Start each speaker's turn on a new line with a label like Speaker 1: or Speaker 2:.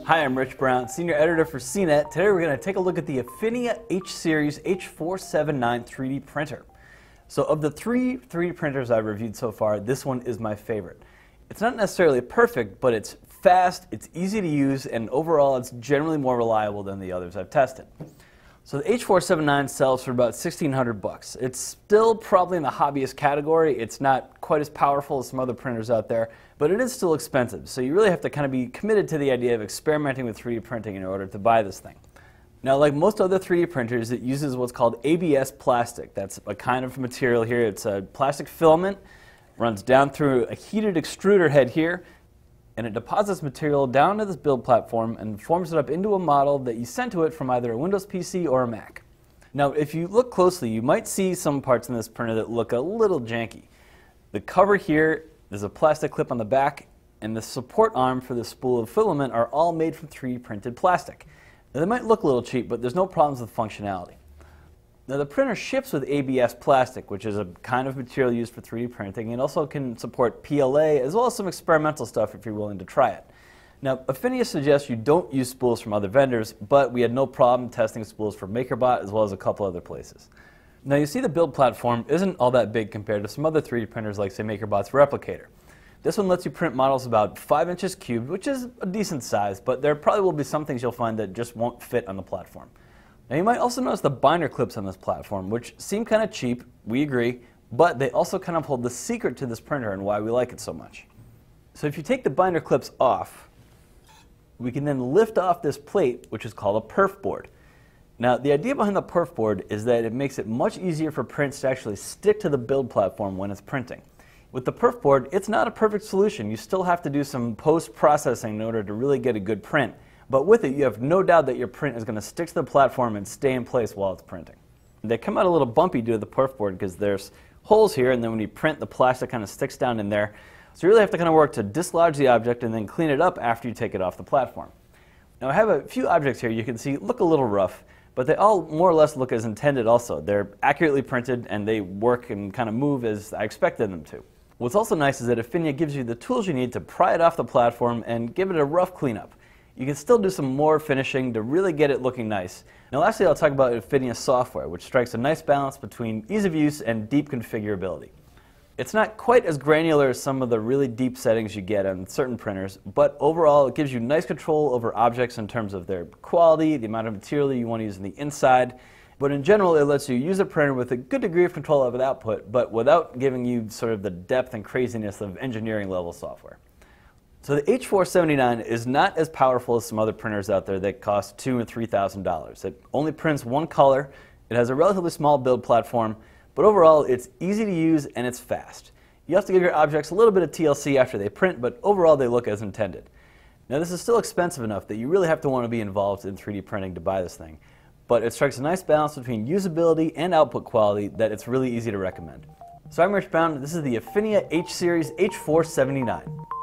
Speaker 1: Hi, I'm Rich Brown, Senior Editor for CNET. Today we're going to take a look at the Affinia H-Series H479 3D printer. So of the three 3D printers I've reviewed so far, this one is my favorite. It's not necessarily perfect, but it's fast, it's easy to use, and overall it's generally more reliable than the others I've tested. So the H479 sells for about $1,600. It's still probably in the hobbyist category. It's not quite as powerful as some other printers out there, but it is still expensive. So you really have to kind of be committed to the idea of experimenting with 3D printing in order to buy this thing. Now, like most other 3D printers, it uses what's called ABS plastic. That's a kind of material here. It's a plastic filament, runs down through a heated extruder head here, and it deposits material down to this build platform and forms it up into a model that you send to it from either a Windows PC or a Mac. Now, if you look closely, you might see some parts in this printer that look a little janky. The cover here, there's a plastic clip on the back, and the support arm for the spool of filament are all made from 3D printed plastic. Now, they might look a little cheap, but there's no problems with functionality. Now, the printer ships with ABS plastic, which is a kind of material used for 3D printing, and also can support PLA as well as some experimental stuff if you're willing to try it. Now, Affinia suggests you don't use spools from other vendors, but we had no problem testing spools from MakerBot as well as a couple other places. Now, you see the build platform isn't all that big compared to some other 3D printers like, say, MakerBot's Replicator. This one lets you print models about 5 inches cubed, which is a decent size, but there probably will be some things you'll find that just won't fit on the platform. Now, you might also notice the binder clips on this platform, which seem kind of cheap, we agree, but they also kind of hold the secret to this printer and why we like it so much. So if you take the binder clips off, we can then lift off this plate, which is called a perf board. Now, the idea behind the perf board is that it makes it much easier for prints to actually stick to the build platform when it's printing. With the perf board, it's not a perfect solution. You still have to do some post-processing in order to really get a good print. But with it, you have no doubt that your print is going to stick to the platform and stay in place while it's printing. They come out a little bumpy due to the perf board because there's holes here, and then when you print, the plastic kind of sticks down in there. So you really have to kind of work to dislodge the object and then clean it up after you take it off the platform. Now, I have a few objects here you can see look a little rough, but they all more or less look as intended also. They're accurately printed, and they work and kind of move as I expected them to. What's also nice is that Affinia gives you the tools you need to pry it off the platform and give it a rough cleanup. You can still do some more finishing to really get it looking nice. Now, lastly, I'll talk about Affinia software, which strikes a nice balance between ease of use and deep configurability. It's not quite as granular as some of the really deep settings you get on certain printers, but overall it gives you nice control over objects in terms of their quality, the amount of material you want to use on the inside. But in general, it lets you use a printer with a good degree of control over the output, but without giving you sort of the depth and craziness of engineering level software. So the H479 is not as powerful as some other printers out there that cost $2,000 and $3,000. It only prints one color, it has a relatively small build platform, but overall it's easy to use and it's fast. You have to give your objects a little bit of TLC after they print, but overall they look as intended. Now, this is still expensive enough that you really have to want to be involved in 3D printing to buy this thing. But it strikes a nice balance between usability and output quality that it's really easy to recommend. So I'm Rich Brown, this is the Affinia H-Series H479.